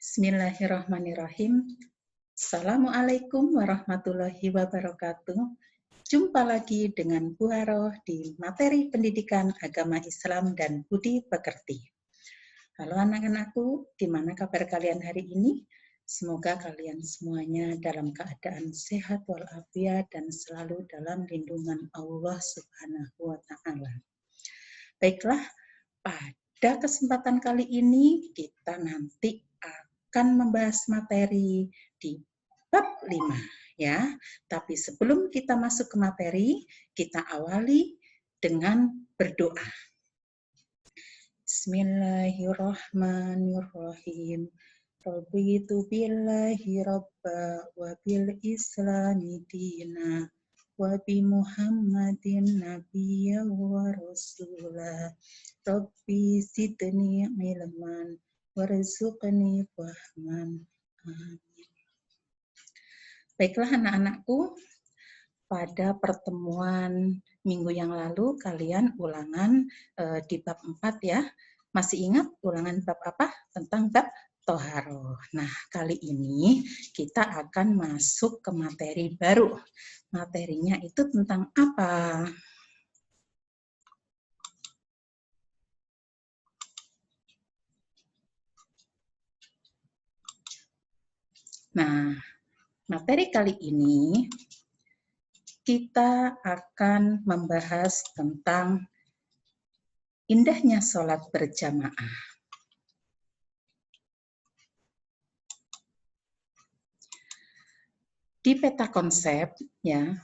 Bismillahirrahmanirrahim. Assalamualaikum warahmatullahi wabarakatuh. Jumpa lagi dengan Bu Haroh di materi pendidikan agama Islam dan budi pekerti. Halo anak-anakku, gimana kabar kalian hari ini? Semoga kalian semuanya dalam keadaan sehat walafiat dan selalu dalam lindungan Allah Subhanahu wa Ta'ala. Baiklah, pada kesempatan kali ini kita nanti akan membahas materi di bab 5 ya. Tapi sebelum kita masuk ke materi, kita awali dengan berdoa. Bismillahirrahmanirrahim. Raditu billahi rabba wa bil islami dina wa bi Muhammadin nabiyya wa rasulah. Rabbi zidni ilman warzuqni fahman. Amin. Baiklah anak-anakku, pada pertemuan minggu yang lalu kalian ulangan di bab 4 ya. Masih ingat ulangan bab apa? Tentang bab Toharoh. Nah, kali ini kita akan masuk ke materi baru. Materinya itu tentang apa? Nah, materi kali ini kita akan membahas tentang indahnya sholat berjamaah. Di peta konsep, ya,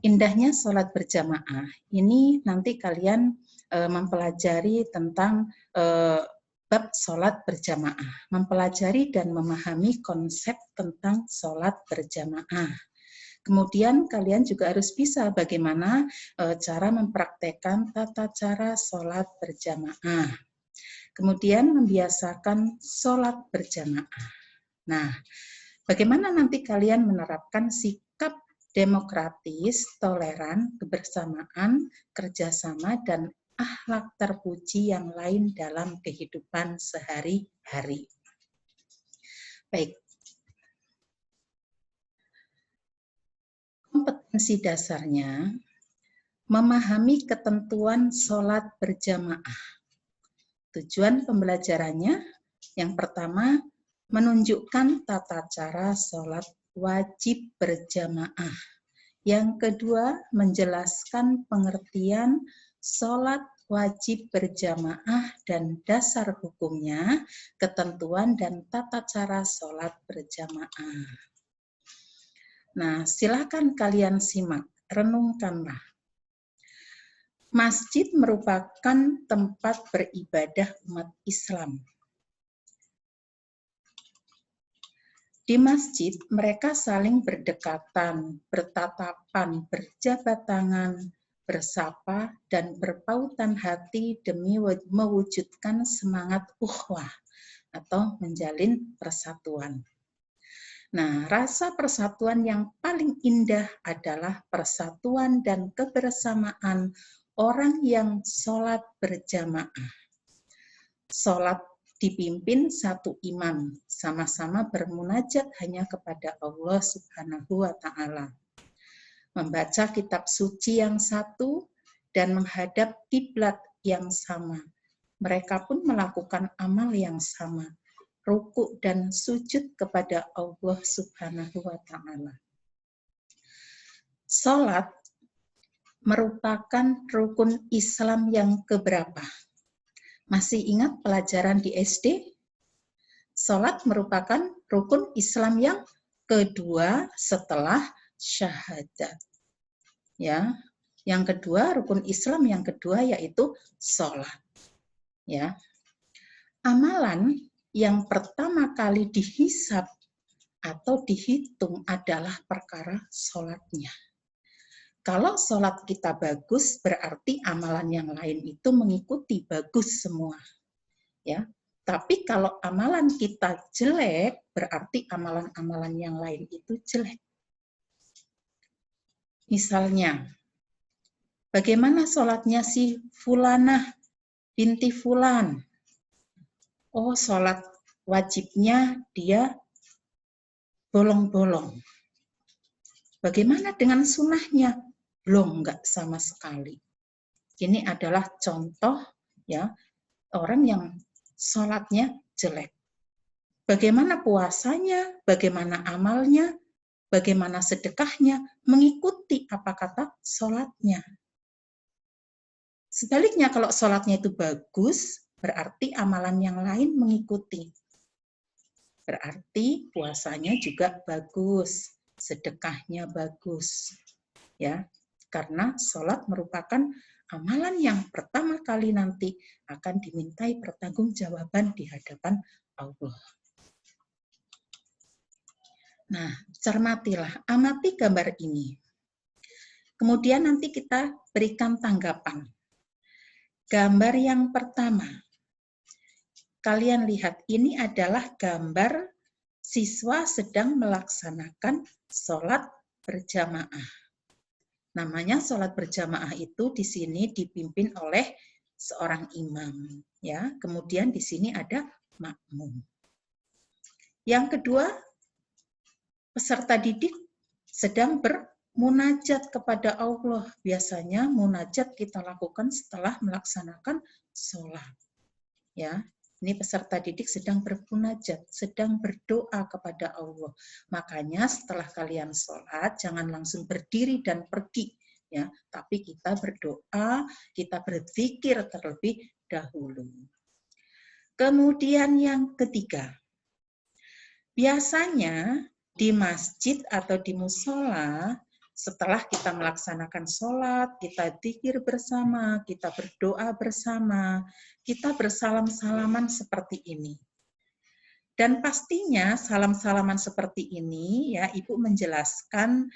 indahnya sholat berjamaah ini nanti kalian mempelajari tentang bab sholat berjamaah, mempelajari dan memahami konsep tentang sholat berjamaah. Kemudian kalian juga harus bisa bagaimana cara mempraktekkan tata cara sholat berjamaah. Kemudian membiasakan sholat berjamaah. Nah, bagaimana nanti kalian menerapkan sikap demokratis, toleran, kebersamaan, kerjasama, dan akhlak terpuji yang lain dalam kehidupan sehari-hari. Baik. Kompetensi dasarnya, memahami ketentuan sholat berjamaah. Tujuan pembelajarannya, yang pertama, menunjukkan tata cara sholat wajib berjamaah. Yang kedua, menjelaskan pengertian sholat wajib berjamaah dan dasar hukumnya, ketentuan dan tata cara sholat berjamaah. Nah, silakan kalian simak, renungkanlah. Masjid merupakan tempat beribadah umat Islam. Di masjid, mereka saling berdekatan, bertatapan, berjabat tangan, bersapa, dan berpautan hati demi mewujudkan semangat ukhuwah atau menjalin persatuan. Nah, rasa persatuan yang paling indah adalah persatuan dan kebersamaan orang yang sholat berjamaah. Sholat dipimpin satu imam, sama-sama bermunajat hanya kepada Allah Subhanahu wa Ta'ala. Membaca kitab suci yang satu dan menghadap kiblat yang sama. Mereka pun melakukan amal yang sama, rukuk dan sujud kepada Allah Subhanahu wa Ta'ala. Sholat merupakan rukun Islam yang keberapa? Masih ingat pelajaran di SD? Sholat merupakan rukun Islam yang kedua setelah syahadat. Ya, yang kedua, rukun Islam yang kedua yaitu sholat. Ya, amalan yang pertama kali dihisab atau dihitung adalah perkara sholatnya. Kalau sholat kita bagus, berarti amalan yang lain itu mengikuti bagus semua. Ya, tapi kalau amalan kita jelek, berarti amalan-amalan yang lain itu jelek. Misalnya, bagaimana sholatnya si Fulanah binti Fulan? Oh, sholat wajibnya dia bolong-bolong. Bagaimana dengan sunnahnya? Belum, enggak sama sekali. Ini adalah contoh ya orang yang sholatnya jelek. Bagaimana puasanya, bagaimana amalnya, bagaimana sedekahnya, mengikuti apa kata sholatnya. Sebaliknya kalau sholatnya itu bagus, berarti amalan yang lain mengikuti. Berarti puasanya juga bagus, sedekahnya bagus. Ya, karena sholat merupakan amalan yang pertama kali nanti akan dimintai pertanggungjawaban di hadapan Allah. Nah, cermatilah, amati gambar ini. Kemudian nanti kita berikan tanggapan. Gambar yang pertama, kalian lihat ini adalah gambar siswa sedang melaksanakan sholat berjamaah. Namanya sholat berjamaah itu di sini dipimpin oleh seorang imam, ya. Kemudian di sini ada makmum. Yang kedua, peserta didik sedang bermunajat kepada Allah. Biasanya munajat kita lakukan setelah melaksanakan sholat, ya. Ini peserta didik sedang bermunajat, sedang berdoa kepada Allah. Makanya setelah kalian sholat, jangan langsung berdiri dan pergi, ya. Tapi kita berdoa, kita berzikir terlebih dahulu. Kemudian yang ketiga, biasanya di masjid atau di musola, setelah kita melaksanakan sholat, kita dzikir bersama, kita berdoa bersama, kita bersalam-salaman seperti ini. Dan pastinya salam-salaman seperti ini, ya, Ibu menjelaskan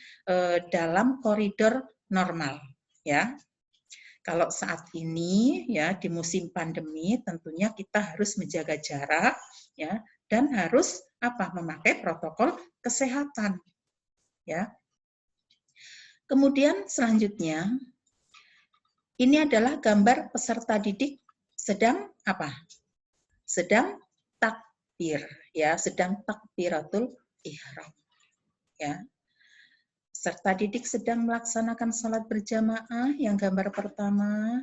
dalam koridor normal, ya. Kalau saat ini, ya, di musim pandemi, tentunya kita harus menjaga jarak, ya, dan harus memakai protokol kesehatan, ya. Kemudian selanjutnya, ini adalah gambar peserta didik sedang sedang takbir, ya, sedang takbiratul ihram, ya. Peserta didik sedang melaksanakan sholat berjamaah yang gambar pertama.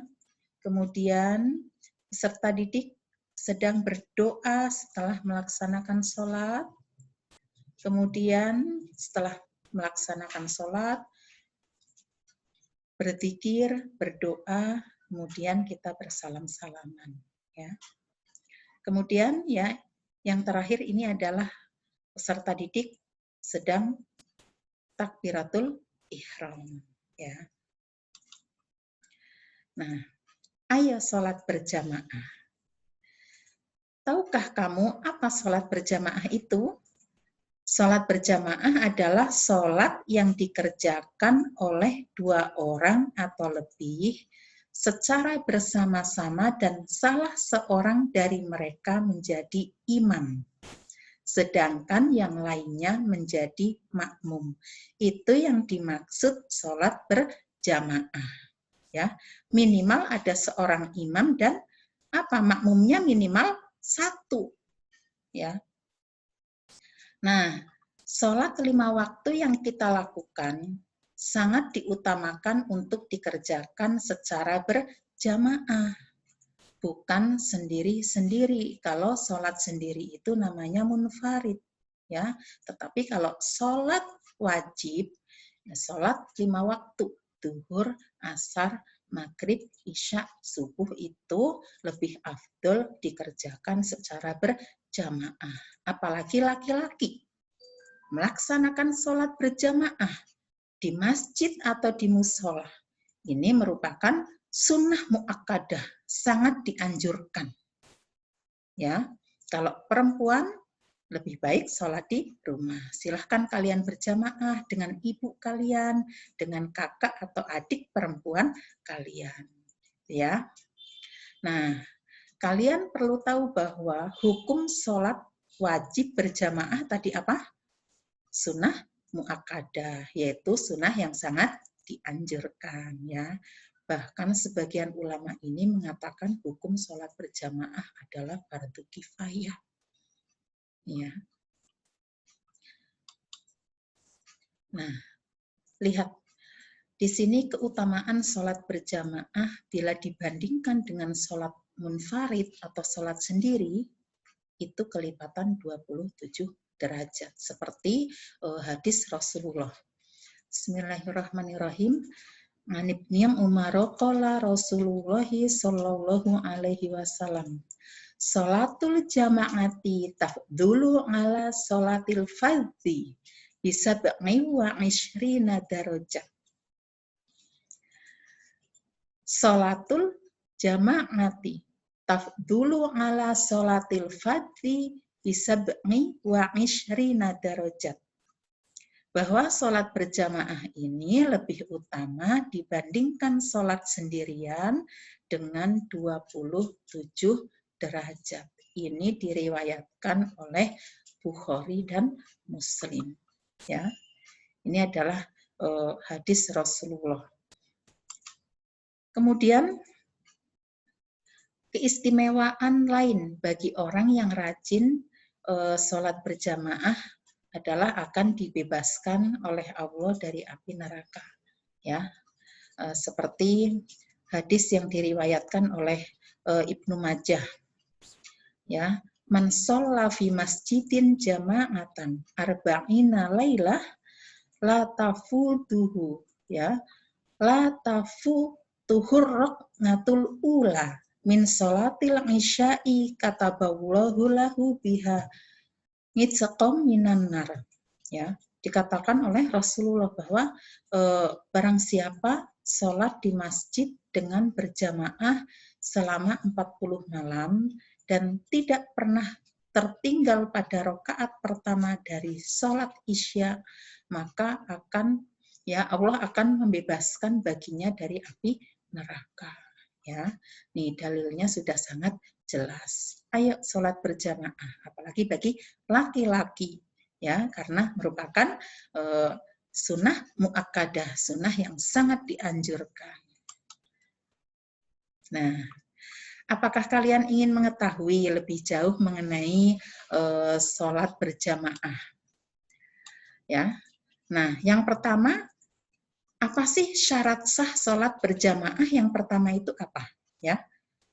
Kemudian peserta didik sedang berdoa setelah melaksanakan sholat. Kemudian setelah melaksanakan sholat, berzikir, berdoa, kemudian kita bersalam-salaman, ya. Kemudian ya, yang terakhir ini adalah peserta didik sedang takbiratul ihram, ya. Nah, ayo sholat berjamaah. Tahukah kamu apa sholat berjamaah itu? Sholat berjamaah adalah sholat yang dikerjakan oleh 2 orang atau lebih secara bersama-sama dan salah seorang dari mereka menjadi imam. Sedangkan yang lainnya menjadi makmum. Itu yang dimaksud sholat berjamaah. Ya, minimal ada seorang imam dan makmumnya minimal 1. Ya. Nah, sholat 5 waktu yang kita lakukan sangat diutamakan untuk dikerjakan secara berjamaah, bukan sendiri-sendiri. Kalau sholat sendiri itu namanya munfarid, ya. Tetapi kalau sholat wajib, ya sholat 5 waktu, zuhur, asar, maghrib, isya, subuh itu lebih afdol dikerjakan secara berjamaah. Apalagi laki-laki melaksanakan sholat berjamaah di masjid atau di musola. Ini merupakan sunnah muakkadah, sangat dianjurkan. Ya, kalau perempuan lebih baik sholat di rumah. Silahkan kalian berjamaah dengan ibu kalian, dengan kakak atau adik perempuan kalian. Ya. Nah, kalian perlu tahu bahwa hukum sholat wajib berjamaah tadi apa? Sunnah muakkadah, yaitu sunnah yang sangat dianjurkan, ya. Bahkan sebagian ulama ini mengatakan hukum sholat berjamaah adalah fardu kifayah. Ya. Nah, lihat di sini keutamaan sholat berjamaah bila dibandingkan dengan sholat munfarid atau sholat sendiri, itu kelipatan 27 derajat. Seperti hadis Rasulullah. Bismillahirrahmanirrahim. An Ibnu Umar qala Rasulullah sallallahu alaihi wasallam. Salatul jama'ati tafdulu ala salatil fardhi bisab'i wa 'ishrina darajat. Salatul jama'ati tafdulu ala salatil fardhi bisab'i wa 'ishrina darajat. Bahwa sholat berjamaah ini lebih utama dibandingkan sholat sendirian dengan 27 derajat. Ini diriwayatkan oleh Bukhari dan Muslim. Ya, ini adalah hadis Rasulullah. Kemudian keistimewaan lain bagi orang yang rajin sholat berjamaah adalah akan dibebaskan oleh Allah dari api neraka. Ya, seperti hadis yang diriwayatkan oleh Ibnu Majah. Ya, man shalla fi masjidin jama'atan arba'ina lailah la tafuduhu, ya, la tafutuhur raqnatul ula min sholatil isya'i kataballahu lahu biha ngitsaqom minan nar. Ya, dikatakan oleh Rasulullah bahwa barang siapa sholat di masjid dengan berjamaah selama 40 malam dan tidak pernah tertinggal pada rakaat pertama dari sholat isya, maka Allah akan membebaskan baginya dari api neraka. Ya, nih dalilnya sudah sangat jelas. Ayo sholat berjamaah, apalagi bagi laki-laki, ya, karena merupakan sunnah muakkadah, sunnah yang sangat dianjurkan. Nah, apakah kalian ingin mengetahui lebih jauh mengenai sholat berjamaah? Ya, nah, yang pertama, apa sih syarat sah sholat berjamaah? Yang pertama itu apa? Ya,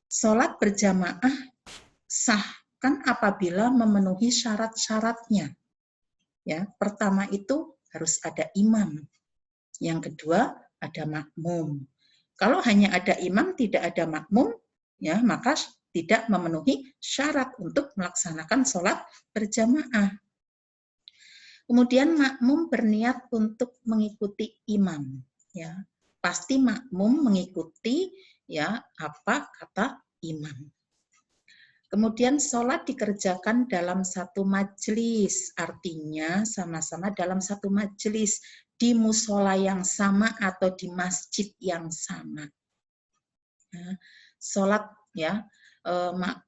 sholat berjamaah sah kan apabila memenuhi syarat-syaratnya. Ya, pertama itu harus ada imam. Yang kedua ada makmum. Kalau hanya ada imam tidak ada makmum, ya maka tidak memenuhi syarat untuk melaksanakan sholat berjamaah. Kemudian makmum berniat untuk mengikuti imam. Ya, pasti makmum mengikuti ya apa kata imam. Kemudian sholat dikerjakan dalam satu majelis, artinya sama-sama dalam satu majelis di musola yang sama atau di masjid yang sama. Nah, sholat ya,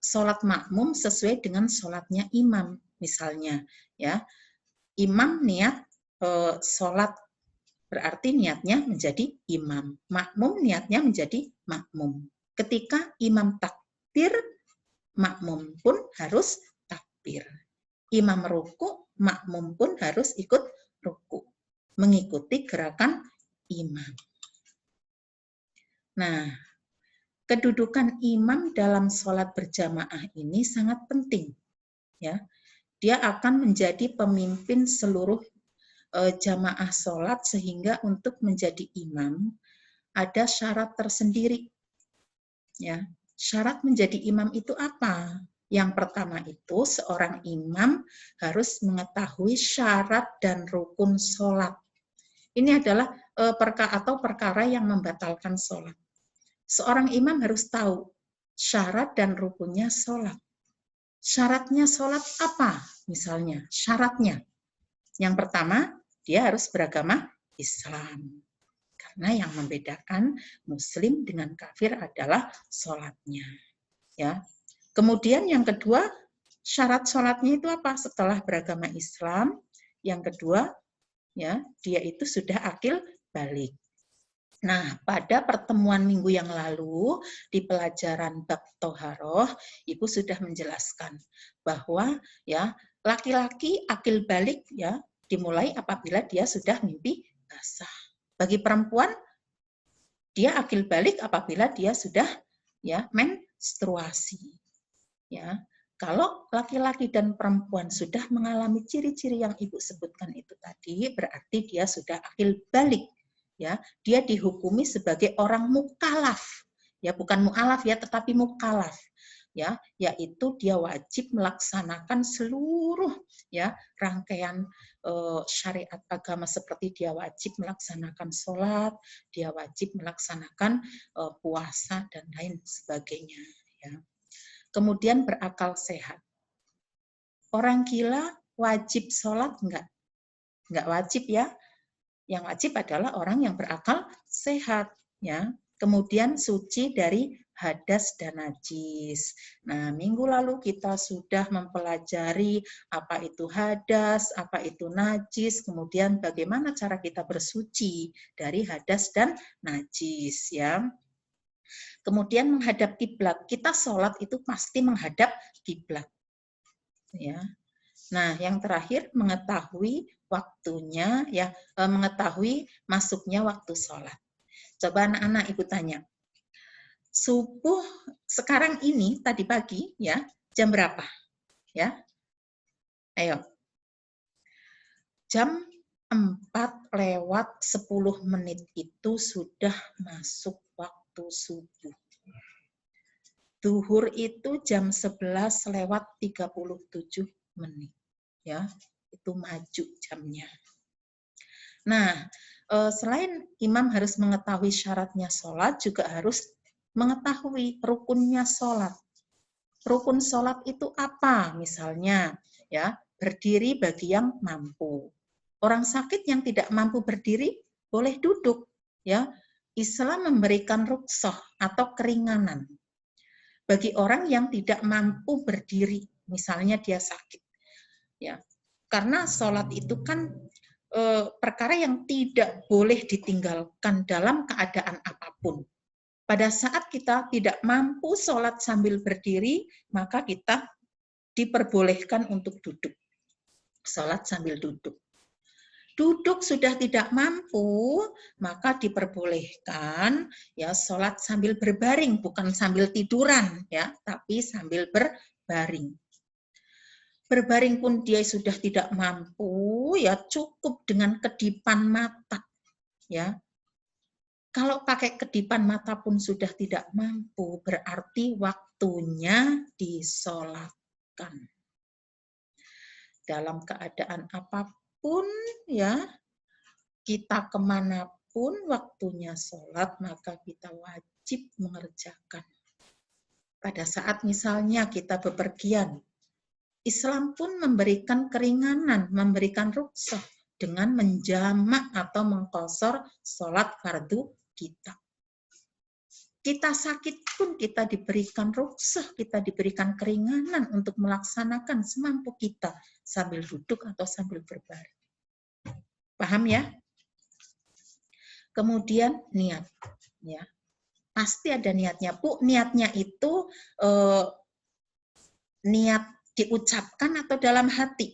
sholat makmum sesuai dengan sholatnya imam, misalnya ya, imam niat sholat berarti niatnya menjadi imam, makmum niatnya menjadi makmum. Ketika imam takbir, makmum pun harus takbir. Imam ruku, makmum pun harus ikut ruku. Mengikuti gerakan imam. Nah, kedudukan imam dalam sholat berjamaah ini sangat penting. Ya, dia akan menjadi pemimpin seluruh jamaah sholat sehingga untuk menjadi imam ada syarat tersendiri. Ya. Syarat menjadi imam itu apa? Yang pertama itu seorang imam harus mengetahui syarat dan rukun sholat. Ini adalah perkara yang membatalkan sholat. Seorang imam harus tahu syarat dan rukunnya sholat. Syaratnya sholat apa? Misalnya syaratnya. Yang pertama, dia harus beragama Islam. Karena yang membedakan muslim dengan kafir adalah sholatnya. Ya. Kemudian yang kedua, syarat sholatnya itu apa? Setelah beragama Islam, yang kedua, ya, dia itu sudah akil balik. Nah, pada pertemuan minggu yang lalu di pelajaran bab Toharoh, Ibu sudah menjelaskan bahwa ya laki-laki akil balik ya dimulai apabila dia sudah mimpi basah. Bagi perempuan dia akil balik apabila dia sudah ya menstruasi. Ya, kalau laki-laki dan perempuan sudah mengalami ciri-ciri yang Ibu sebutkan itu tadi, berarti dia sudah akil balik. Ya, dia dihukumi sebagai orang mukalaf. Ya, bukan mualaf ya, tetapi mukalaf. Ya, yaitu dia wajib melaksanakan seluruh ya rangkaian syariat agama, seperti dia wajib melaksanakan sholat, dia wajib melaksanakan puasa dan lain sebagainya. Ya. Kemudian berakal sehat. Orang gila wajib sholat enggak? Enggak wajib ya. Yang wajib adalah orang yang berakal sehat. Ya. Kemudian suci dari hadas dan najis. Nah, minggu lalu kita sudah mempelajari apa itu hadas, apa itu najis, kemudian bagaimana cara kita bersuci dari hadas dan najis. Ya. Kemudian menghadap kiblat. Kita sholat itu pasti menghadap kiblat. Ya. Nah, yang terakhir mengetahui waktunya ya, mengetahui masuknya waktu sholat. Coba anak-anak Ibu tanya. Subuh sekarang ini tadi pagi ya, jam berapa? Ya. Ayo. Jam 4:10 itu sudah masuk waktu subuh. Duhur itu jam 11:37. Ya, itu maju jamnya. Nah, selain imam harus mengetahui syaratnya sholat, juga harus mengetahui rukunnya sholat. Rukun sholat itu apa? Misalnya, ya berdiri bagi yang mampu. Orang sakit yang tidak mampu berdiri boleh duduk. Ya, Islam memberikan rukhsah atau keringanan bagi orang yang tidak mampu berdiri, misalnya dia sakit. Ya, karena sholat itu kan perkara yang tidak boleh ditinggalkan dalam keadaan apapun. Pada saat kita tidak mampu sholat sambil berdiri, maka kita diperbolehkan untuk duduk. Sholat sambil duduk. Duduk sudah tidak mampu, maka diperbolehkan ya sholat sambil berbaring, bukan sambil tiduran ya, tapi sambil berbaring. Berbaring pun dia sudah tidak mampu, ya cukup dengan kedipan mata. Ya, kalau pakai kedipan mata pun sudah tidak mampu, berarti waktunya disolatkan. Dalam keadaan apapun, ya kita kemanapun waktunya sholat, maka kita wajib mengerjakan. Pada saat misalnya kita bepergian, Islam pun memberikan keringanan, memberikan rukhsah dengan menjamak atau mengqashar sholat fardu kita. Kita sakit pun kita diberikan rukhsah, kita diberikan keringanan untuk melaksanakan semampu kita sambil duduk atau sambil berbaring. Paham ya? Kemudian niat, ya pasti ada niatnya. Bu, niatnya itu niat diucapkan atau dalam hati?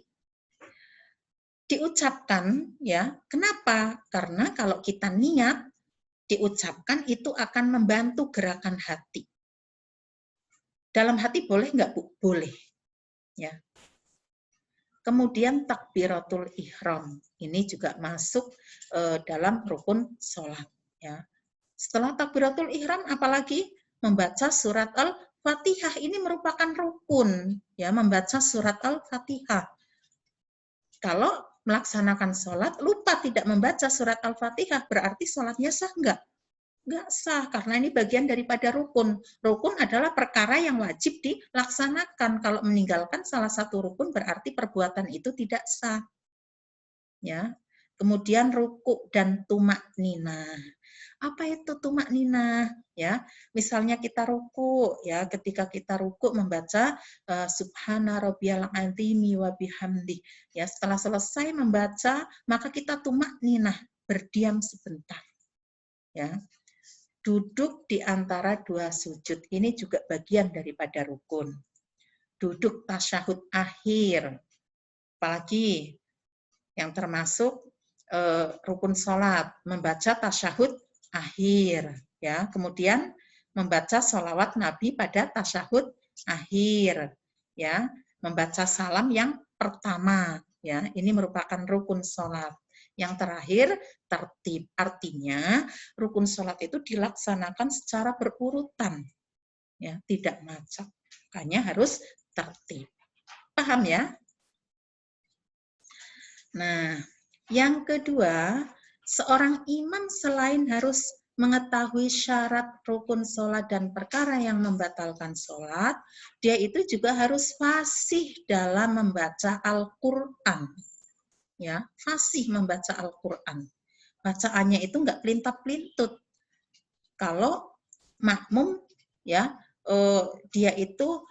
Diucapkan, ya. Kenapa? Karena kalau kita niat diucapkan itu akan membantu gerakan hati. Dalam hati boleh nggak, Bu? Boleh. Ya. Kemudian takbiratul ihram. Ini juga masuk dalam rukun sholat. Ya. Setelah takbiratul ihram, apalagi membaca surat Al-Fatihah. Ini merupakan rukun. Ya, membaca surat Al-Fatihah. Kalau melaksanakan sholat, lupa tidak membaca surat Al-Fatihah, berarti sholatnya sah enggak? Enggak sah, karena ini bagian daripada rukun. Rukun adalah perkara yang wajib dilaksanakan. Kalau meninggalkan salah satu rukun, berarti perbuatan itu tidak sah. Ya. Kemudian ruku dan tumak ninah. Apa itu tumak ninah? Ya, misalnya kita ruku, ya ketika kita ruku membaca Subhana rabbiyal azimi wa bihamdi. Ya, setelah selesai membaca, maka kita tumak ninah, berdiam sebentar. ya. Duduk di antara dua sujud ini juga bagian daripada rukun. Duduk tasyahud akhir, apalagi yang termasuk rukun sholat, membaca tasyahud akhir, ya. Kemudian membaca sholawat Nabi pada tasyahud akhir, ya. Membaca salam yang pertama, ya. Ini merupakan rukun sholat. Yang terakhir, tertib. Artinya, rukun sholat itu dilaksanakan secara berurutan, ya, tidak macet. Makanya harus tertib. Paham ya? Nah, yang kedua, seorang imam selain harus mengetahui syarat rukun sholat dan perkara yang membatalkan sholat, dia itu juga harus fasih dalam membaca Al-Quran. Ya, fasih membaca Al-Quran. Bacaannya itu nggak pelintap-pelintut. Kalau makmum, ya, dia itu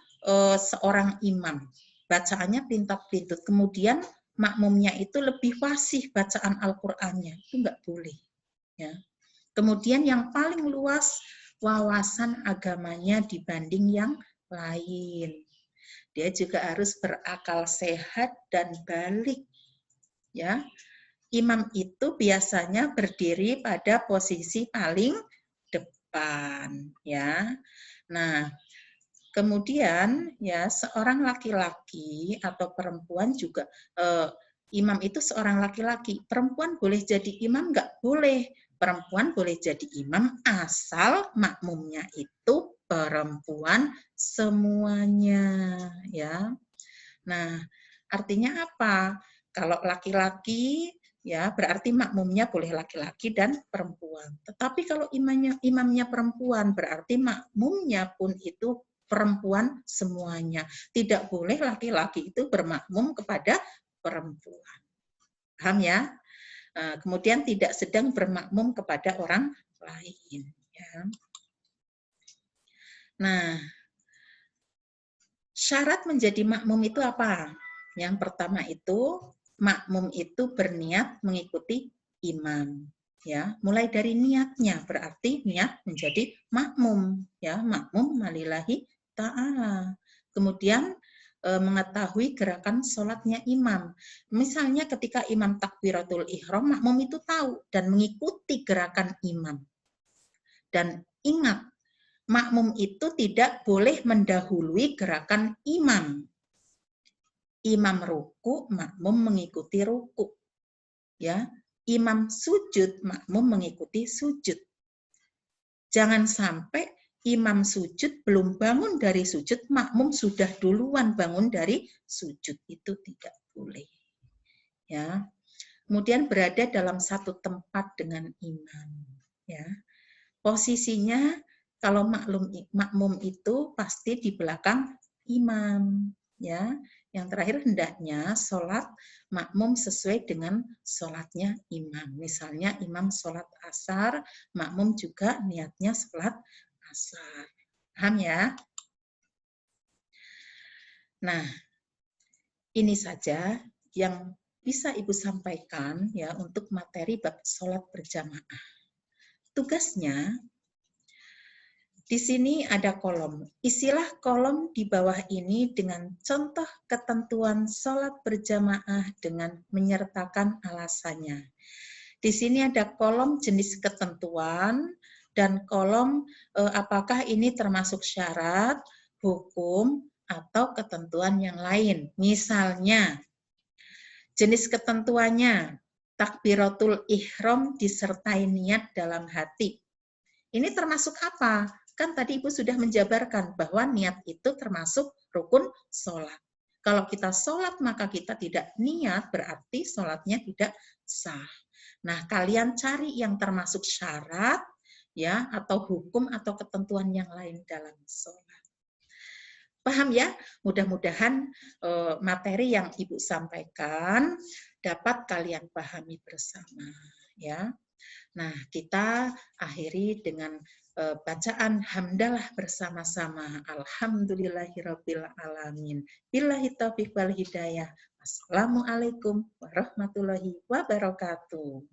seorang imam, bacaannya pelintap-pelintut. Kemudian makmumnya itu lebih fasih bacaan Al-Qur'annya, itu nggak boleh. Ya. Kemudian yang paling luas wawasan agamanya dibanding yang lain. Dia juga harus berakal sehat dan balik. Ya, imam itu biasanya berdiri pada posisi paling depan. Ya, nah. Kemudian ya seorang laki-laki atau perempuan juga imam itu seorang laki-laki, perempuan boleh jadi imam nggak boleh, perempuan boleh jadi imam asal makmumnya itu perempuan semuanya ya. Nah artinya apa? Kalau laki-laki ya berarti makmumnya boleh laki-laki dan perempuan. Tetapi kalau imamnya perempuan berarti makmumnya pun itu perempuan semuanya. Tidak boleh laki-laki itu bermakmum kepada perempuan. Paham ya? Kemudian tidak sedang bermakmum kepada orang lain. Ya. Nah, syarat menjadi makmum itu apa? Yang pertama itu makmum itu berniat mengikuti imam. Ya, mulai dari niatnya berarti niat menjadi makmum. Ya, makmum malillahi ta'ala. Kemudian mengetahui gerakan sholatnya imam. Misalnya ketika imam takbiratul ihram, makmum itu tahu dan mengikuti gerakan imam. Dan ingat, makmum itu tidak boleh mendahului gerakan imam. Imam ruku, makmum mengikuti ruku. Ya, imam sujud, makmum mengikuti sujud. Jangan sampai imam sujud belum bangun dari sujud, makmum sudah duluan bangun dari sujud. Itu tidak boleh. Ya. Kemudian berada dalam satu tempat dengan imam. Ya. Posisinya kalau makmum itu pasti di belakang imam. Ya. Yang terakhir hendaknya sholat makmum sesuai dengan sholatnya imam. Misalnya imam sholat asar, makmum juga niatnya sholat asar. Paham ya? Nah, ini saja yang bisa Ibu sampaikan ya untuk materi bab sholat berjamaah. Tugasnya di sini ada kolom. Isilah kolom di bawah ini dengan contoh ketentuan sholat berjamaah dengan menyertakan alasannya. Di sini ada kolom jenis ketentuan dan kolom apakah ini termasuk syarat, hukum, atau ketentuan yang lain. Misalnya, jenis ketentuannya, takbiratul ihram disertai niat dalam hati. Ini termasuk apa? Kan tadi Ibu sudah menjabarkan bahwa niat itu termasuk rukun sholat. Kalau kita sholat maka kita tidak niat, berarti sholatnya tidak sah. Nah, kalian cari yang termasuk syarat, ya, atau hukum atau ketentuan yang lain dalam sholat. Paham ya? Mudah-mudahan materi yang Ibu sampaikan dapat kalian pahami bersama, ya. Nah, kita akhiri dengan bacaan hamdalah bersama-sama. Alhamdulillahirabbil alamin. Billahi taufiq wal hidayah. Assalamualaikum warahmatullahi wabarakatuh.